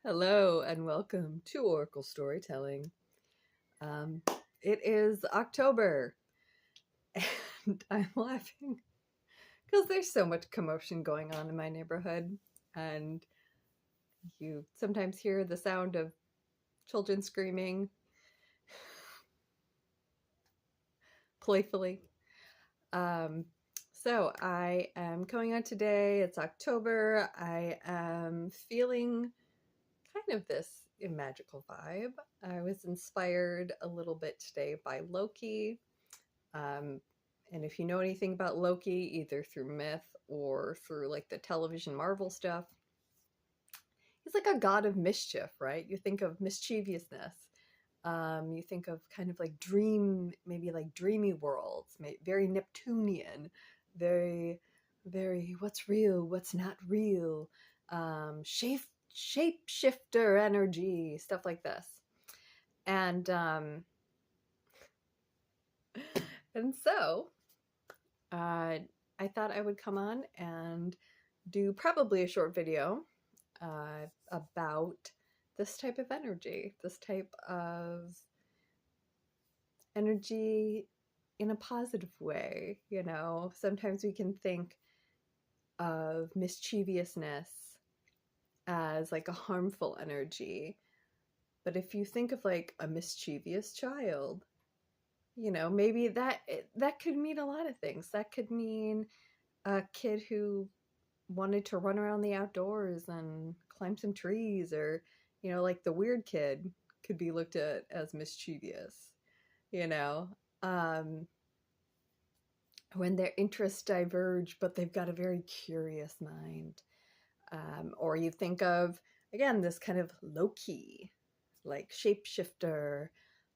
Hello and welcome to Oracle Storytelling. Um, it is October and I'm laughing because there's so much commotion going on in my neighborhood, and you sometimes hear the sound of children screaming playfully. Um, so I am coming on today. It's October. I am feeling kind of this magical vibe. I was inspired a little bit today by Loki. And if you know anything about Loki, either through myth or through like the television Marvel stuff, he's like a god of mischief, right? You think of mischievousness. You think of kind of like maybe like dreamy worlds, very Neptunian, very, very what's real, what's not real, shapeshifter energy, stuff like this. And so I thought I would come on and do probably a short video about this type of energy, this type of energy in a positive way. You know, sometimes we can think of mischievousness as like a harmful energy. But if you think of like a mischievous child, you know, maybe that could mean a lot of things. That could mean a kid who wanted to run around the outdoors and climb some trees, or, you know, like the weird kid could be looked at as mischievous, you know, when their interests diverge, but they've got a very curious mind. Or you think of, again, this kind of low-key, like shapeshifter,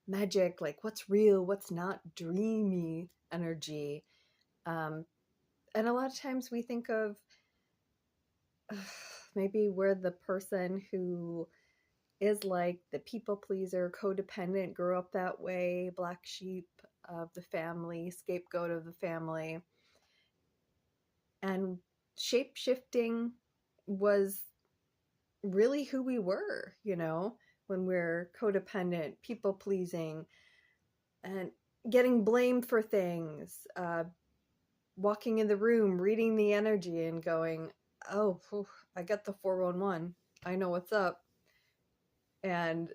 magic, like what's real, what's not, dreamy energy. And a lot of times we think of maybe we're the person who is like the people pleaser, codependent, grew up that way, black sheep of the family, scapegoat of the family. And shape shifting was really who we were, you know, when we're codependent, people pleasing, and getting blamed for things, walking in the room, reading the energy and going, oh, whew, I got the 411. I know what's up. And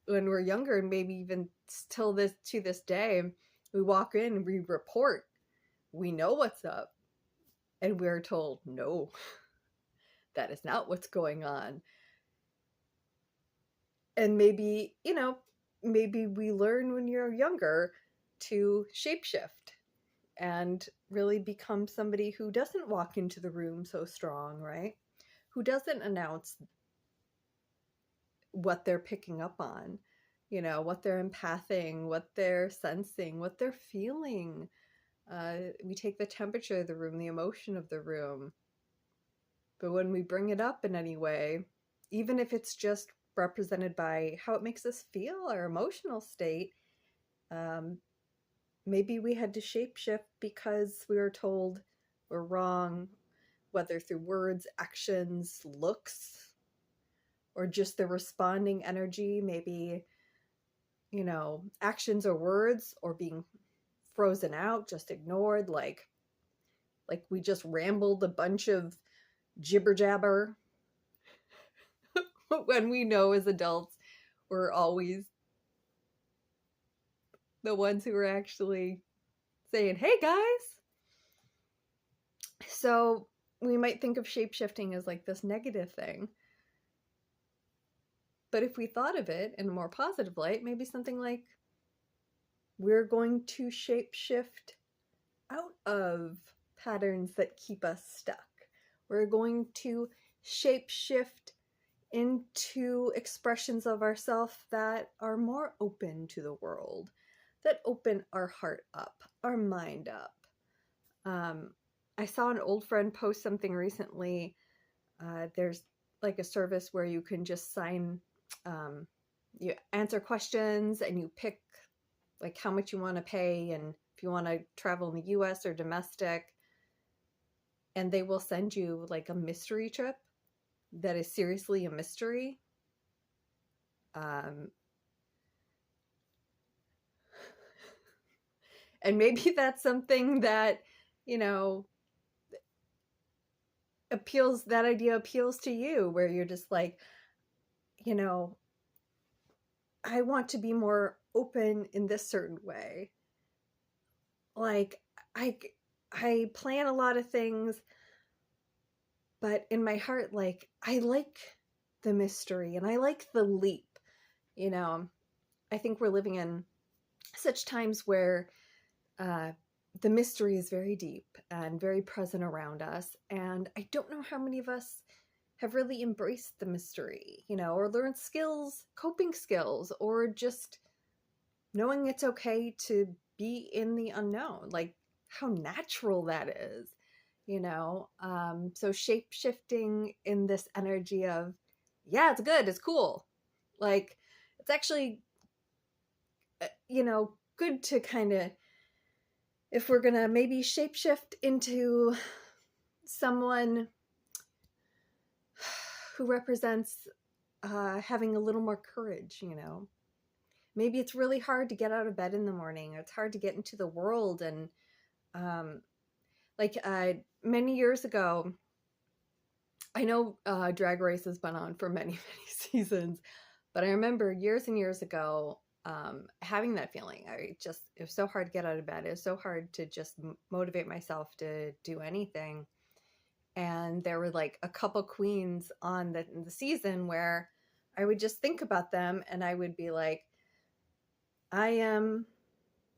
when we're younger, and maybe even till to this day, we walk in, we report, we know what's up, and we're told, no, that is not what's going on. And maybe, you know, maybe we learn when you're younger to shapeshift and really become somebody who doesn't walk into the room so strong, right? Who doesn't announce what they're picking up on, you know, what they're empathing, what they're sensing, what they're feeling. We take the temperature of the room, the emotion of the room. But when we bring it up in any way, even if it's just represented by how it makes us feel, our emotional state, maybe we had to shapeshift because we were told we're wrong, whether through words, actions, looks, or just the responding energy, maybe, you know, actions or words, or being frozen out, just ignored, like we just rambled a bunch of jibber jabber when we know as adults we're always the ones who are actually saying, hey guys. So we might think of shapeshifting as like this negative thing. But if we thought of it in a more positive light, maybe something like, we're going to shapeshift out of patterns that keep us stuck. We're going to shapeshift into expressions of ourselves that are more open to the world, that open our heart up, our mind up. I saw an old friend post something recently. There's like a service where you can just sign, you answer questions and you pick like how much you want to pay and if you want to travel in the US or domestic. And they will send you like a mystery trip that is seriously a mystery. Um, and maybe that's something that, you know, that idea appeals to you, where you're just like, you know, I want to be more open in this certain way. Like, I, I plan a lot of things, but in my heart, like, I like the mystery and I like the leap. You know, I think we're living in such times where uh, the mystery is very deep and very present around us. And I don't know how many of us have really embraced the mystery, you know, or learned skills, coping skills, or just knowing it's okay to be in the unknown, like how natural that is, you know. So shape shifting in this energy of, yeah, it's good, it's cool, like it's actually, you know, good to kind of, if we're gonna maybe shapeshift into someone who represents having a little more courage, you know. Maybe it's really hard to get out of bed in the morning. It's hard to get into the world. And um, like many years ago, I know Drag Race has been on for many, many seasons, but I remember years and years ago having that feeling. It was so hard to get out of bed. It was so hard to just motivate myself to do anything. And there were like a couple queens on the season where I would just think about them and I would be like, I am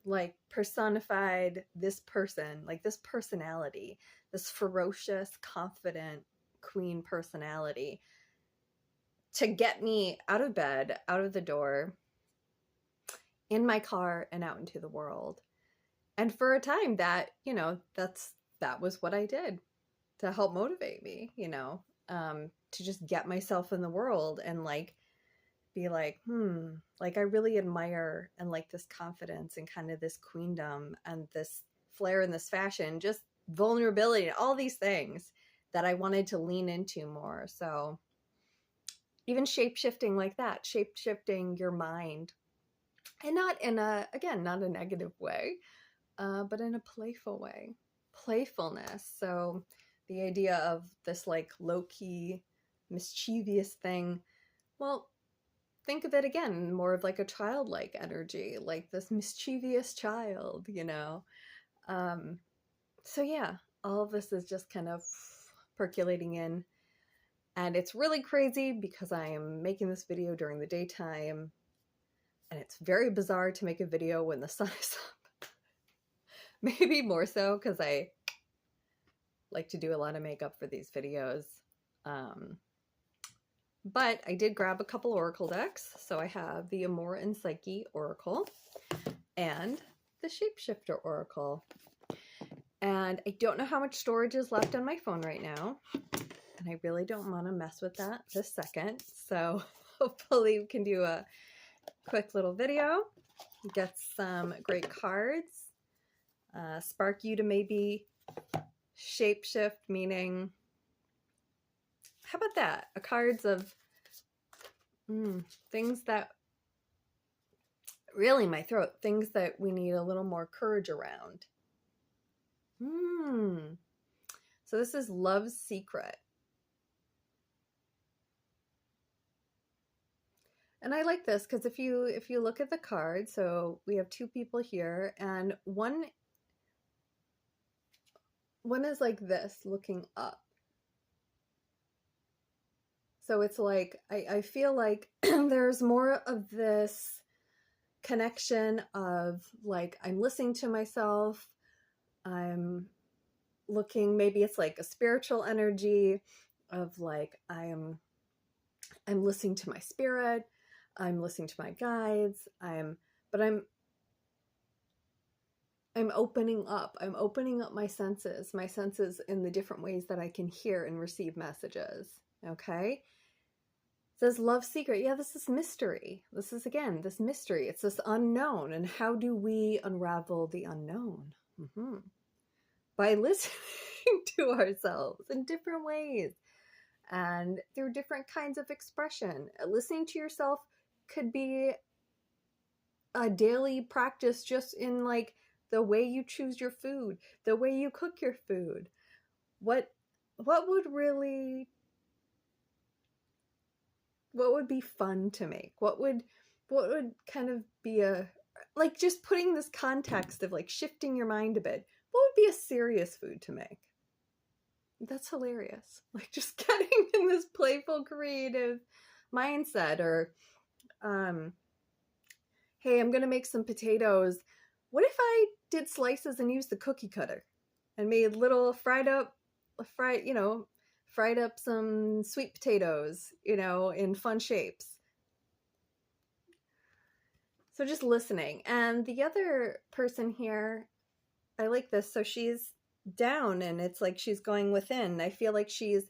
like personified this person, like this personality, this ferocious, confident queen personality to get me out of bed, out of the door, in my car, and out into the world. And for a time that, you know, that was what I did to help motivate me, you know, to just get myself in the world and like be like, like I really admire and like this confidence and kind of this queendom and this flair and this fashion, just vulnerability and all these things that I wanted to lean into more. So even shape shifting like that, shape shifting your mind, and not in a, again, not a negative way, but in a playful way, playfulness. So the idea of this like low key, mischievous thing, well, think of it again more of like a childlike energy, like this mischievous child, you know. So yeah, all of this is just kind of percolating in, and it's really crazy because I am making this video during the daytime, and it's very bizarre to make a video when the sun is up. Maybe more so because I like to do a lot of makeup for these videos. But I did grab a couple oracle decks. So I have the Amor and Psyche Oracle and the Shapeshifter Oracle. And I don't know how much storage is left on my phone right now. And I really don't want to mess with that this second. So hopefully we can do a quick little video, get some great cards, spark you to maybe shapeshift, meaning, how about that? A cards of things that, really my throat, things that we need a little more courage around. So this is Love's Secret. And I like this because if you look at the card, so we have two people here, and one is like this, looking up. So it's like, I feel like there's more of this connection of like, I'm listening to myself, I'm looking, maybe it's like a spiritual energy of like, I'm listening to my spirit, I'm listening to my guides, I'm opening up. I'm opening up my senses in the different ways that I can hear and receive messages. Okay. It says Love Secret. Yeah, this is mystery. This is, again, this mystery. It's this unknown. And how do we unravel the unknown? By listening to ourselves in different ways and through different kinds of expression. Listening to yourself could be a daily practice just in like the way you choose your food, the way you cook your food. What would really, what would be fun to make? What would kind of be a, like, just putting this context of like shifting your mind a bit, what would be a serious food to make? That's hilarious. Like, just getting in this playful, creative mindset. Or hey, I'm gonna make some potatoes. What if I did slices and used the cookie cutter and made little fried up some sweet potatoes, in fun shapes? So just listening. And the other person here, I like this. So she's down and it's like she's going within. I feel like she's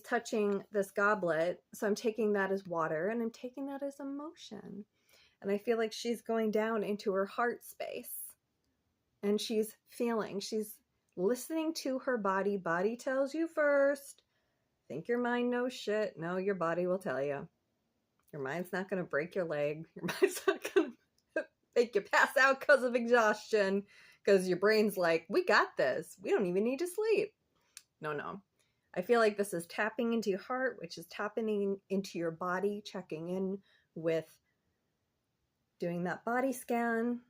touching this goblet. So I'm taking that as water and I'm taking that as emotion. And I feel like she's going down into her heart space. And she's listening to her body. Body tells you first. Think your mind knows shit. No, your body will tell you. Your mind's not going to break your leg. Your mind's not going to make you pass out because of exhaustion. Because your brain's like, we got this. We don't even need to sleep. No. I feel like this is tapping into your heart, which is tapping into your body, checking in with doing that body scan.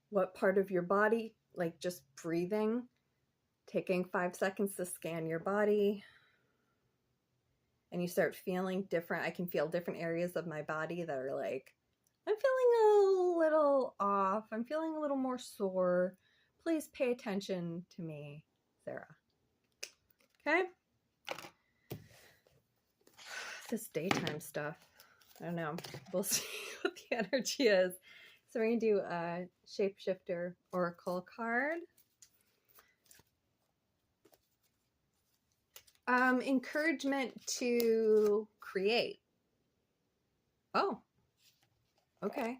What part of your body, like just breathing, taking 5 seconds to scan your body. And you start feeling different. I can feel different areas of my body that are like, I'm feeling a little off. I'm feeling a little more sore. Please pay attention to me, Sarah. Okay? This daytime stuff, I don't know. We'll see what the energy is. So we're going to do a Shapeshifter Oracle card. Encouragement to create. Oh, okay.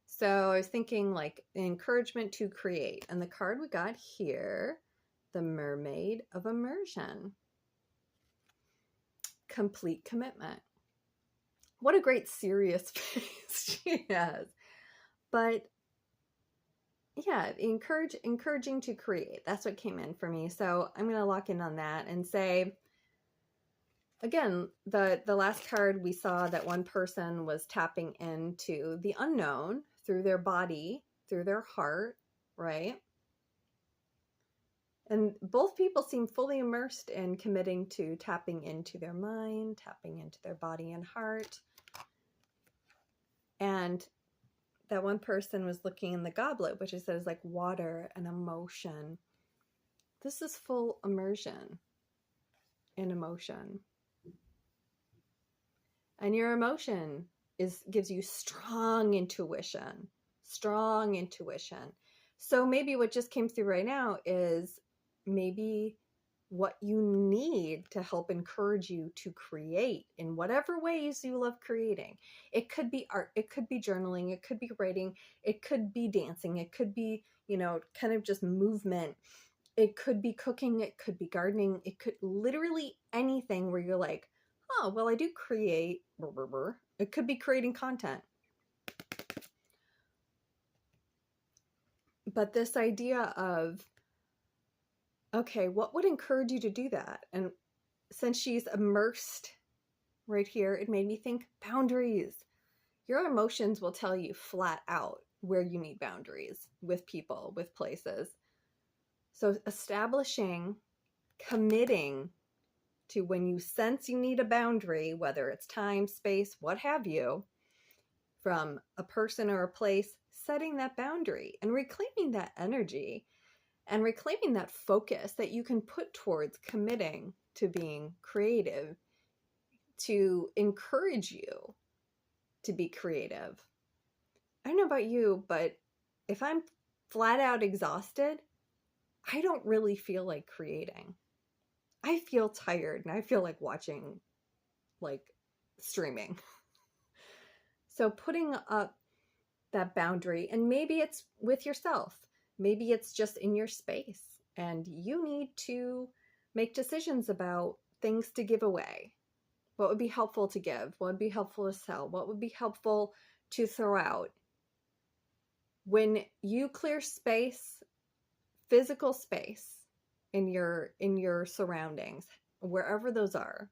So I was thinking like encouragement to create. And the card we got here, the Mermaid of Immersion. Complete commitment. What a great serious face she has. But yeah, encouraging to create. That's what came in for me. So I'm going to lock in on that and say, again, the last card we saw that one person was tapping into the unknown through their body, through their heart, right? And both people seem fully immersed in committing to tapping into their mind, tapping into their body and heart. And that one person was looking in the goblet, which it says like water and emotion. This is full immersion in emotion. And your emotion gives you strong intuition. So maybe what just came through right now is maybe what you need to help encourage you to create in whatever ways you love creating. It could be art, it could be journaling, it could be writing, it could be dancing, it could be, kind of just movement. It could be cooking, it could be gardening, it could literally anything where you're like, oh, well, I do create. It could be creating content. But this idea of, okay, what would encourage you to do that? And since she's immersed right here, it made me think boundaries. Your emotions will tell you flat out where you need boundaries with people, with places. So establishing, committing to when you sense you need a boundary, whether it's time, space, what have you, from a person or a place, setting that boundary and reclaiming that energy and reclaiming that focus that you can put towards committing to being creative, to encourage you to be creative. I don't know about you, but if I'm flat out exhausted, I don't really feel like creating. I feel tired and I feel like watching, like streaming. So putting up that boundary, and maybe it's with yourself. Maybe it's just in your space and you need to make decisions about things to give away. What would be helpful to give? What would be helpful to sell? What would be helpful to throw out? When you clear space, physical space in your surroundings, wherever those are,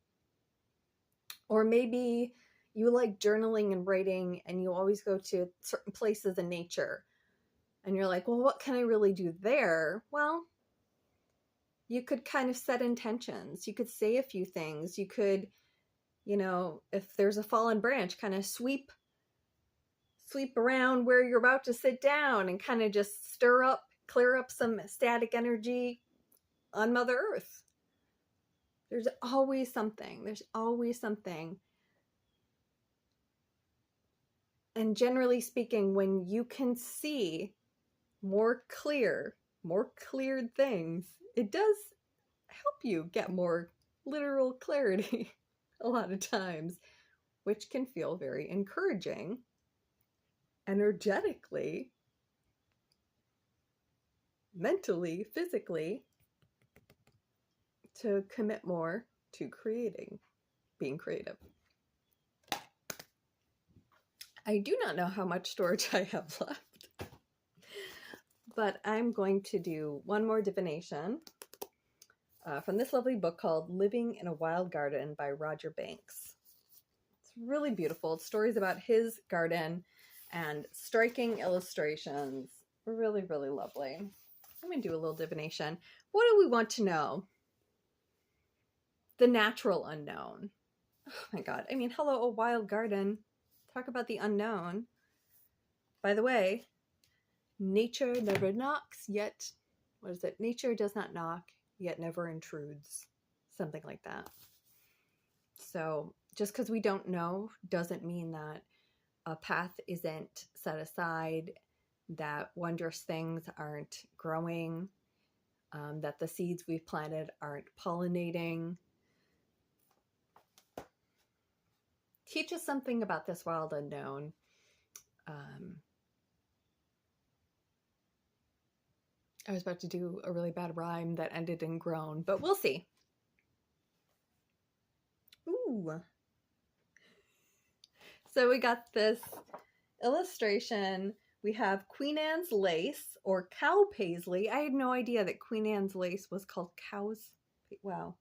or maybe you like journaling and writing and you always go to certain places in nature and you're like, well, what can I really do there? Well, you could kind of set intentions. You could say a few things. You could, if there's a fallen branch, kind of sweep around where you're about to sit down and kind of just clear up some static energy on Mother Earth. There's always something. There's always something. And generally speaking, when you can see more cleared things, it does help you get more literal clarity a lot of times, which can feel very encouraging energetically, mentally, physically, to commit more to being creative. I do not know how much storage I have left, but I'm going to do one more divination from this lovely book called Living in a Wild Garden by Roger Banks. It's really beautiful. It's stories about his garden and striking illustrations. Really, really lovely. I'm going to do a little divination. What do we want to know? The natural unknown. Oh my God. I mean, hello, a wild garden. Talk about the unknown. By the way, nature never knocks, yet, what is it? Nature does not knock, yet never intrudes. Something like that. So just because we don't know doesn't mean that a path isn't set aside, that wondrous things aren't growing, that the seeds we've planted aren't pollinating. Teach us something about this wild unknown. I was about to do a really bad rhyme that ended in groan, but we'll see. Ooh. So we got this illustration. We have Queen Anne's lace, or cow paisley. I had no idea that Queen Anne's lace was called cow's. Wow.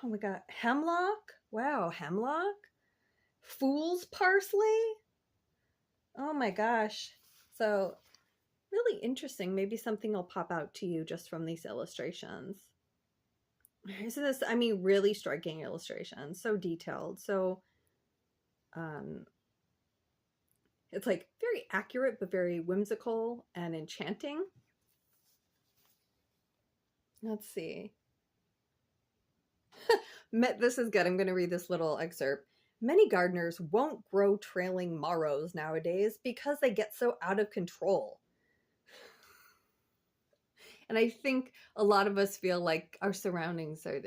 Oh my God. Hemlock. Wow. Hemlock. Fool's parsley. Oh my gosh. So really interesting. Maybe something will pop out to you just from these illustrations. Isn't this, I mean, really striking illustrations. So detailed. So it's like very accurate, but very whimsical and enchanting. Let's see. This is good. I'm going to read this little excerpt. Many gardeners won't grow trailing marrows nowadays because they get so out of control. And I think a lot of us feel like our surroundings they're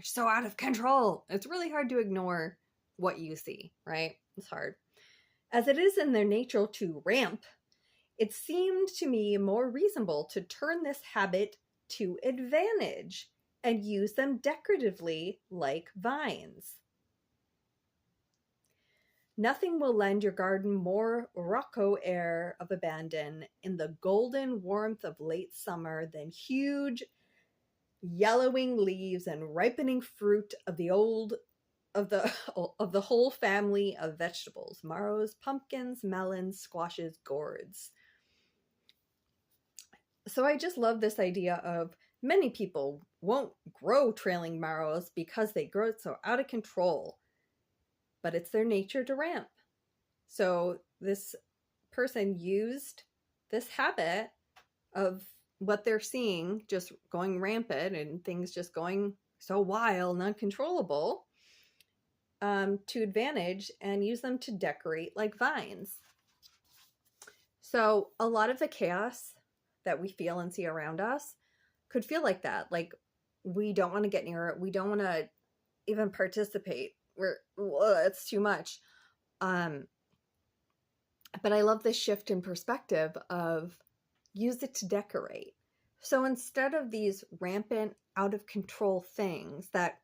so out of control. It's really hard to ignore what you see, right? It's hard. As it is in their nature to ramp, it seemed to me more reasonable to turn this habit to advantage and use them decoratively like vines. Nothing will lend your garden more Rocco air of abandon in the golden warmth of late summer than huge yellowing leaves and ripening fruit of the whole family of vegetables: marrows, pumpkins, melons, squashes, gourds. So I just love this idea of many people won't grow trailing marrows because they grow so out of control. But it's their nature to ramp. So this person used this habit of what they're seeing just going rampant and things just going so wild and uncontrollable to advantage and use them to decorate like vines. So a lot of the chaos that we feel and see around us could feel like that. Like we don't want to get near it. We don't want to even participate. It's too much. But I love this shift in perspective of use it to decorate. So instead of these rampant, out of control things that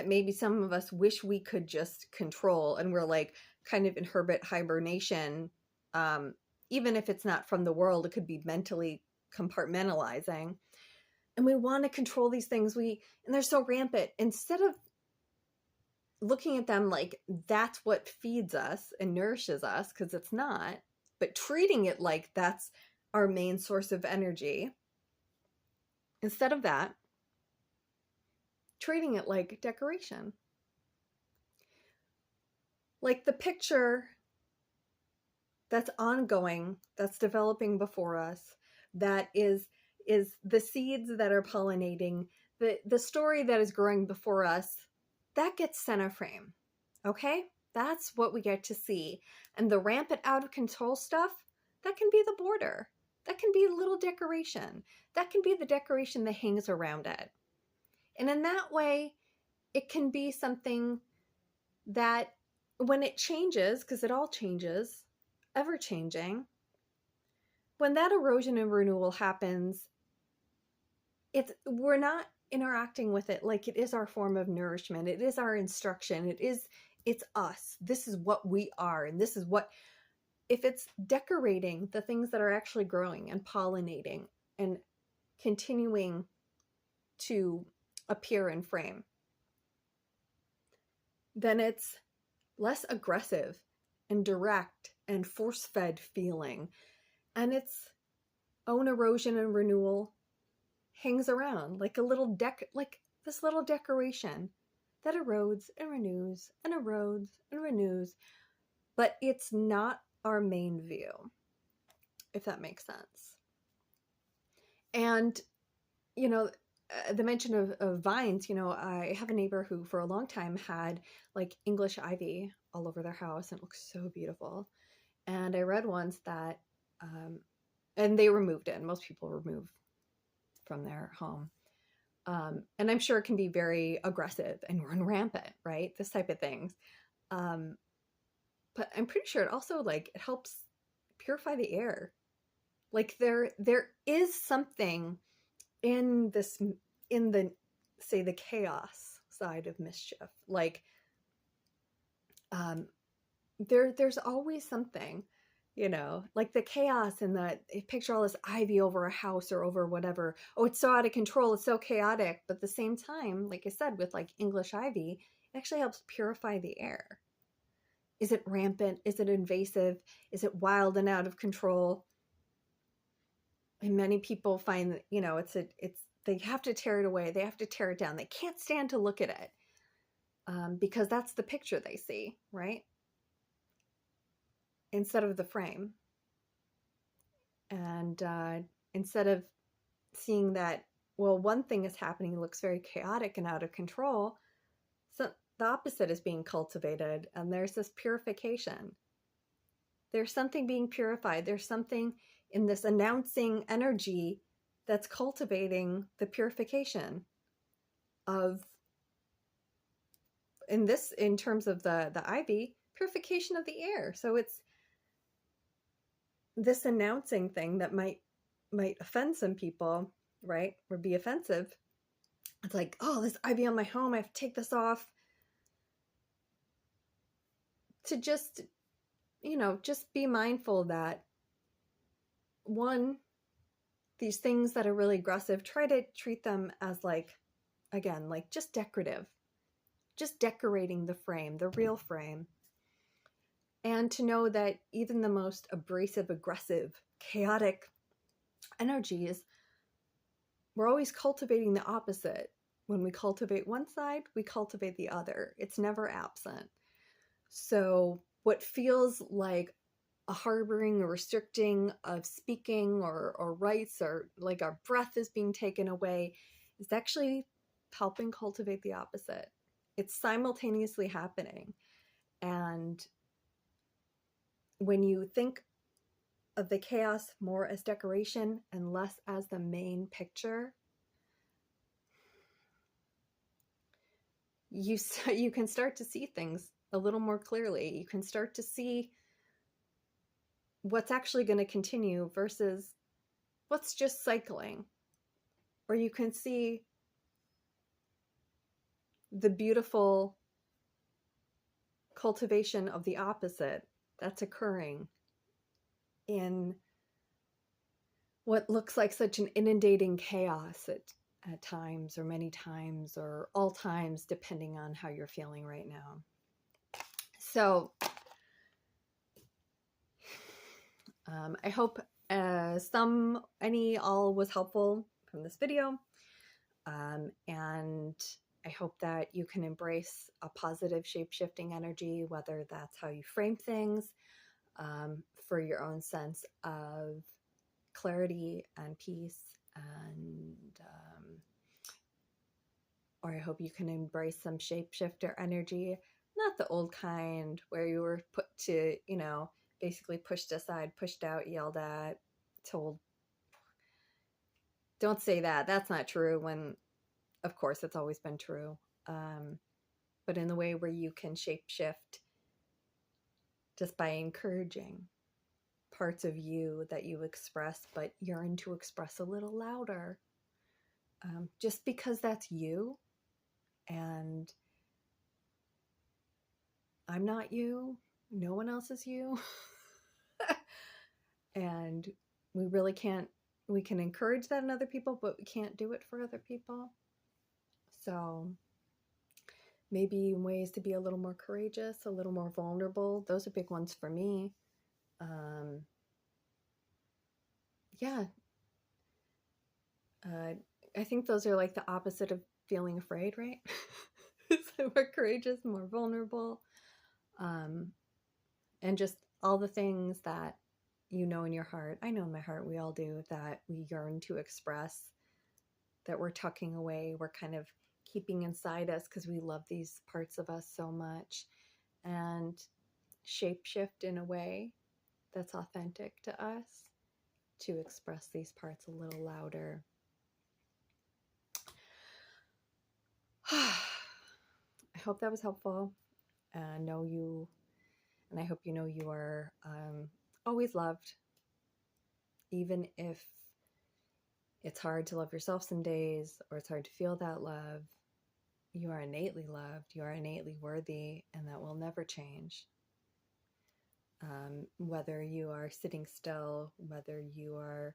maybe some of us wish we could just control, and we're like kind of in hermit hibernation, even if it's not from the world, it could be mentally compartmentalizing, and we want to control these things, and they're so rampant. Instead of looking at them like that's what feeds us and nourishes us, because it's not, but treating it like that's our main source of energy, instead of that, treating it like decoration. Like the picture that's ongoing, that's developing before us, that is the seeds that are pollinating, the story that is growing before us, that gets center frame. Okay? That's what we get to see. And the rampant out of control stuff, that can be the border. That can be a little decoration. That can be the decoration that hangs around it. And in that way, it can be something that when it changes, because it all changes, ever changing, when that erosion and renewal happens, we're not interacting with it like it is our form of nourishment. It is our instruction. It's us. This is what we are. And this is what, if it's decorating the things that are actually growing and pollinating and continuing to appear in frame, then it's less aggressive and direct and force-fed feeling. And its own erosion and renewal hangs around like like this little decoration that erodes and renews and erodes and renews, but it's not our main view, if that makes sense. And, the mention of vines, I have a neighbor who for a long time had like English ivy all over their house, and it looks so beautiful. And I read once that, and they removed it, and most people remove from their home. And I'm sure it can be very aggressive and run rampant, right? This type of things. But I'm pretty sure it also it helps purify the air. Like there is something in the, say, the chaos side of mischief. Like, there's always something, like the chaos and picture all this ivy over a house or over whatever. Oh, it's so out of control. It's so chaotic. But at the same time, like I said, with like English ivy, it actually helps purify the air. Is it rampant? Is it invasive? Is it wild and out of control? And many people find that, they have to tear it away. They have to tear it down. They can't stand to look at it, because that's the picture they see, right? Instead of the frame. And instead of seeing that, well, one thing is happening, looks very chaotic and out of control, so the opposite is being cultivated, and there's this purification. There's something being purified. There's something in this announcing energy that's cultivating the purification of, in terms of the ivy, purification of the air. So it's this announcing thing that might offend some people, right? Or be offensive. It's like, oh, this ivy on my home, I have to take this off. To just, just be mindful that, one, these things that are really aggressive, try to treat them as again, just decorative, just decorating the frame, the real frame. And to know that even the most abrasive, aggressive, chaotic energies, we're always cultivating the opposite. When we cultivate one side, we cultivate the other. It's never absent. So what feels like a harboring or restricting of speaking or rights, or like our breath is being taken away, is actually helping cultivate the opposite. It's simultaneously happening. And when you think of the chaos more as decoration and less as the main picture, you can start to see things a little more clearly. You can start to see what's actually going to continue versus what's just cycling. Or you can see the beautiful cultivation of the opposite that's occurring in what looks like such an inundating chaos at times, or many times, or all times, depending on how you're feeling right now. So I hope all was helpful from this video. And I hope that you can embrace a positive shape-shifting energy, whether that's how you frame things, for your own sense of clarity and peace, and or I hope you can embrace some shapeshifter energy, not the old kind where you were put to, basically pushed aside, pushed out, yelled at, told, don't say that, that's not true, when of course it's always been true. But in the way where you can shapeshift just by encouraging parts of you that you express but yearn to express a little louder, just because that's you, and I'm not you, no one else is you. And we can encourage that in other people, but we can't do it for other people. So maybe ways to be a little more courageous, a little more vulnerable. Those are big ones for me. Yeah. I think those are like the opposite of feeling afraid, right? So more courageous, more vulnerable, and just all the things that in your heart, I know in my heart we all do, that we yearn to express, that we're tucking away, we're kind of keeping inside us because we love these parts of us so much, and shapeshift in a way that's authentic to us to express these parts a little louder. I hope that was helpful. And I hope you know you are always loved, even if it's hard to love yourself some days, or it's hard to feel that love. You are innately loved, you are innately worthy, and that will never change. Whether you are sitting still, whether you are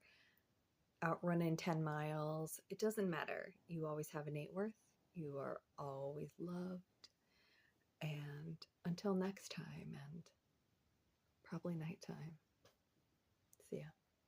out running 10 miles, it doesn't matter. You always have innate worth. You are always loved. And until next time, and probably nighttime, see ya.